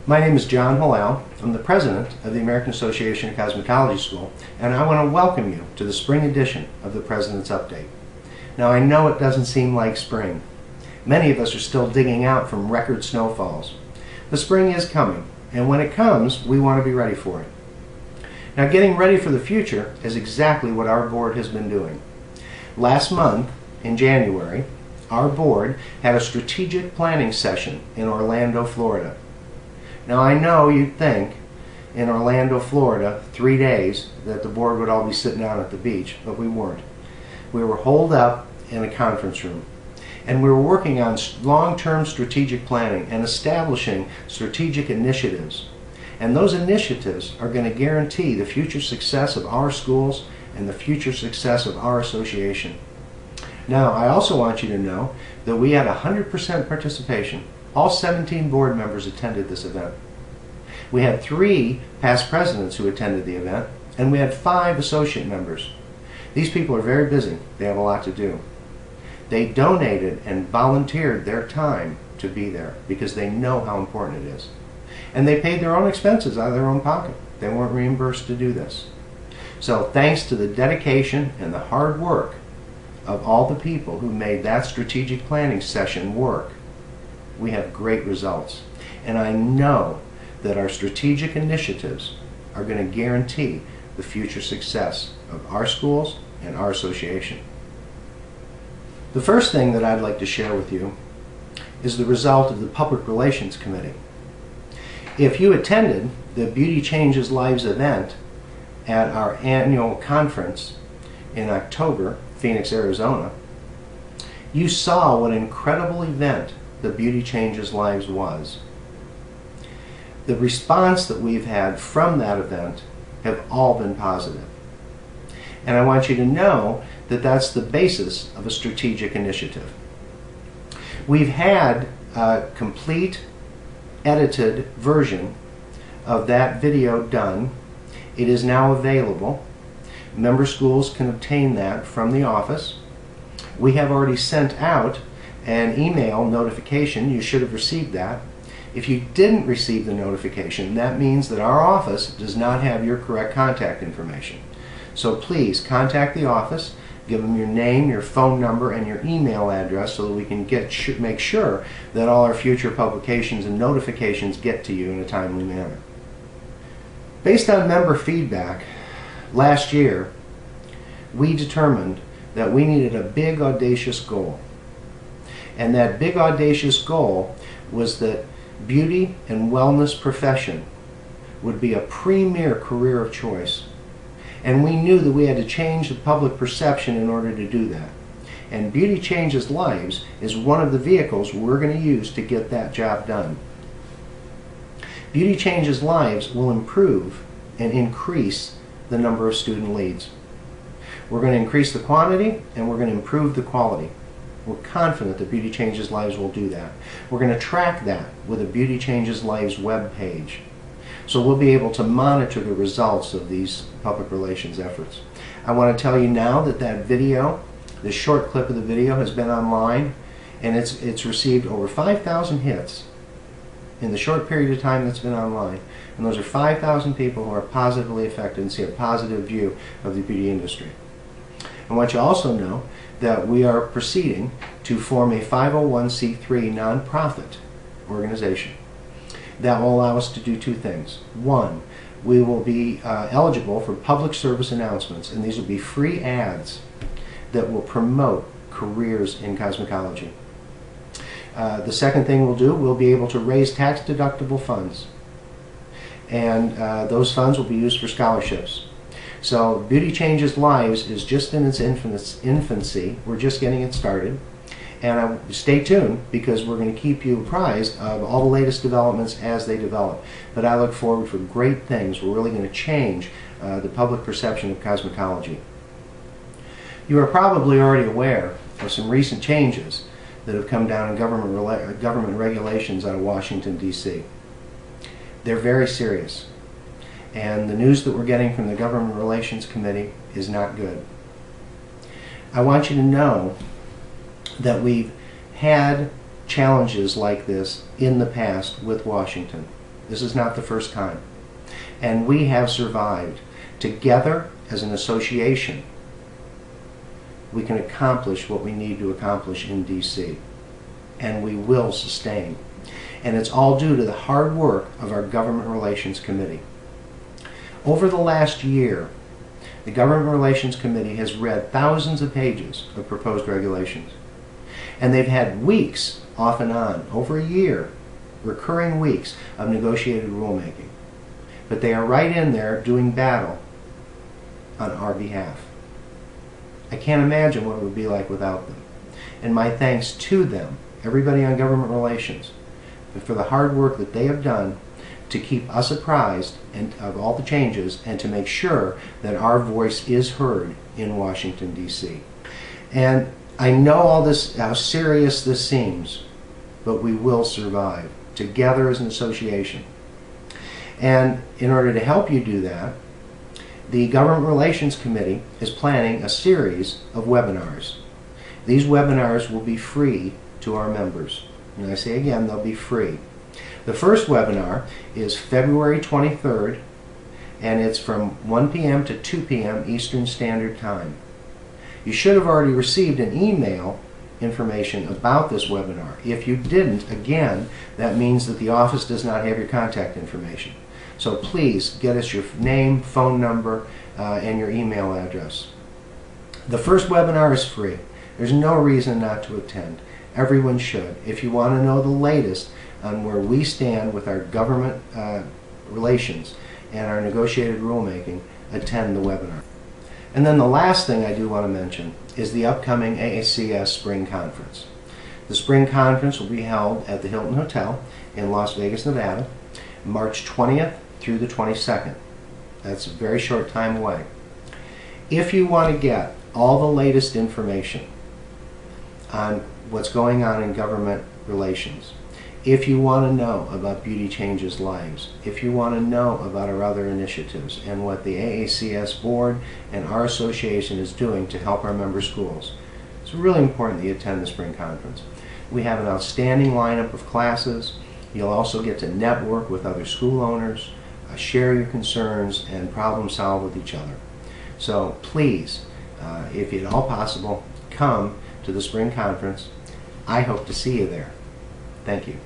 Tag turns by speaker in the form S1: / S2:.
S1: My name is John Halal. I'm the president of the American Association of Cosmetology School, and I want to welcome you to the spring edition of the President's Update. Now, I know it doesn't seem like spring. Many of us are still digging out from record snowfalls. The spring is coming, and when it comes, we want to be ready for it. Now, getting ready for the future is exactly what our board has been doing. Last month, in January, our board had a strategic planning session in Orlando, Florida. Now, I know you'd think in Orlando, Florida, 3 days, that the board would all be sitting out at the beach, but we weren't. We were holed up in a conference room, and we were working on long-term strategic planning and establishing strategic initiatives. And those initiatives are going to guarantee the future success of our schools and the future success of our association. Now, I also want you to know that we had 100% participation. All 17 board members attended this event. We had 3 past presidents who attended the event, and we had 5 associate members. These people are very busy. They have a lot to do. They donated and volunteered their time to be there because they know how important it is. And they paid their own expenses out of their own pocket. They weren't reimbursed to do this. So thanks to the dedication and the hard work of all the people who made that strategic planning session work, we have great results. And I know that our strategic initiatives are going to guarantee the future success of our schools and our association. The first thing that I'd like to share with you is the result of the Public Relations Committee. If you attended the Beauty Changes Lives event at our annual conference in October, Phoenix, Arizona, you saw what an incredible event the Beauty Changes Lives was. The response that we've had from that event have all been positive. And I want you to know that that's the basis of a strategic initiative. We've had a complete edited version of that video done. It is now available. Member schools can obtain that from the office. We have already sent out an email notification. You should have received that. If you didn't receive the notification, that means that our office does not have your correct contact information. So please contact the office, give them your name, your phone number, and your email address so that we can make sure that all our future publications and notifications get to you in a timely manner. Based on member feedback, last year we determined that we needed a big, audacious goal. And that big, audacious goal was that beauty and wellness profession would be a premier career of choice. And we knew that we had to change the public perception in order to do that. And Beauty Changes Lives is one of the vehicles we're going to use to get that job done. Beauty Changes Lives will improve and increase the number of student leads. We're going to increase the quantity and we're going to improve the quality. We're confident that Beauty Changes Lives will do that. We're going to track that with a Beauty Changes Lives web page. So we'll be able to monitor the results of these public relations efforts. I want to tell you now that that video, the short clip of the video, has been online, and it's received over 5,000 hits in the short period of time that's been online. And those are 5,000 people who are positively affected and see a positive view of the beauty industry. I want you to also know that we are proceeding to form a 501c3 nonprofit organization. That will allow us to do 2 things. One, we will be eligible for public service announcements, and these will be free ads that will promote careers in cosmetology. The second thing we'll do, we'll be able to raise tax-deductible funds, and those funds will be used for scholarships. So Beauty Changes Lives is just in its infancy. We're just getting it started. And stay tuned, because we're going to keep you apprised of all the latest developments as they develop. But I look forward for great things. We're really going to change the public perception of cosmetology. You are probably already aware of some recent changes that have come down in government regulations out of Washington, D.C. They're very serious. And the news that we're getting from the Government Relations Committee is not good. I want you to know that we've had challenges like this in the past with Washington. This is not the first time. And we have survived. Together, as an association, we can accomplish what we need to accomplish in D.C. And we will sustain. And it's all due to the hard work of our Government Relations Committee. Over the last year, the Government Relations Committee has read thousands of pages of proposed regulations. And they've had weeks, off and on, over a year, recurring weeks of negotiated rulemaking. But they are right in there doing battle on our behalf. I can't imagine what it would be like without them. And my thanks to them, everybody on government relations, for the hard work that they have done to keep us apprised of all the changes and to make sure that our voice is heard in Washington, D.C. And I know all this, how serious this seems, but we will survive together as an association. And in order to help you do that, the Government Relations Committee is planning a series of webinars. These webinars will be free to our members. And I say again, they'll be free. The first webinar is February 23rd, and it's from 1 p.m. to 2 p.m. Eastern Standard Time. You should have already received an email information about this webinar. If you didn't, again, that means that the office does not have your contact information. So please get us your name, phone number, and your email address. The first webinar is free. There's no reason not to attend. Everyone should. If you want to know the latest on where we stand with our government relations and our negotiated rulemaking, attend the webinar. And then the last thing I do want to mention is the upcoming AACS Spring Conference. The Spring Conference will be held at the Hilton Hotel in Las Vegas, Nevada, March 20th through the 22nd. That's a very short time away. If you want to get all the latest information on what's going on in government relations, if you want to know about Beauty Changes Lives, if you want to know about our other initiatives and what the AACS board and our association is doing to help our member schools, it's really important that you attend the Spring Conference. We have an outstanding lineup of classes. You'll also get to network with other school owners, share your concerns, and problem solve with each other. So please, if at all possible, come to the Spring Conference. I hope to see you there. Thank you.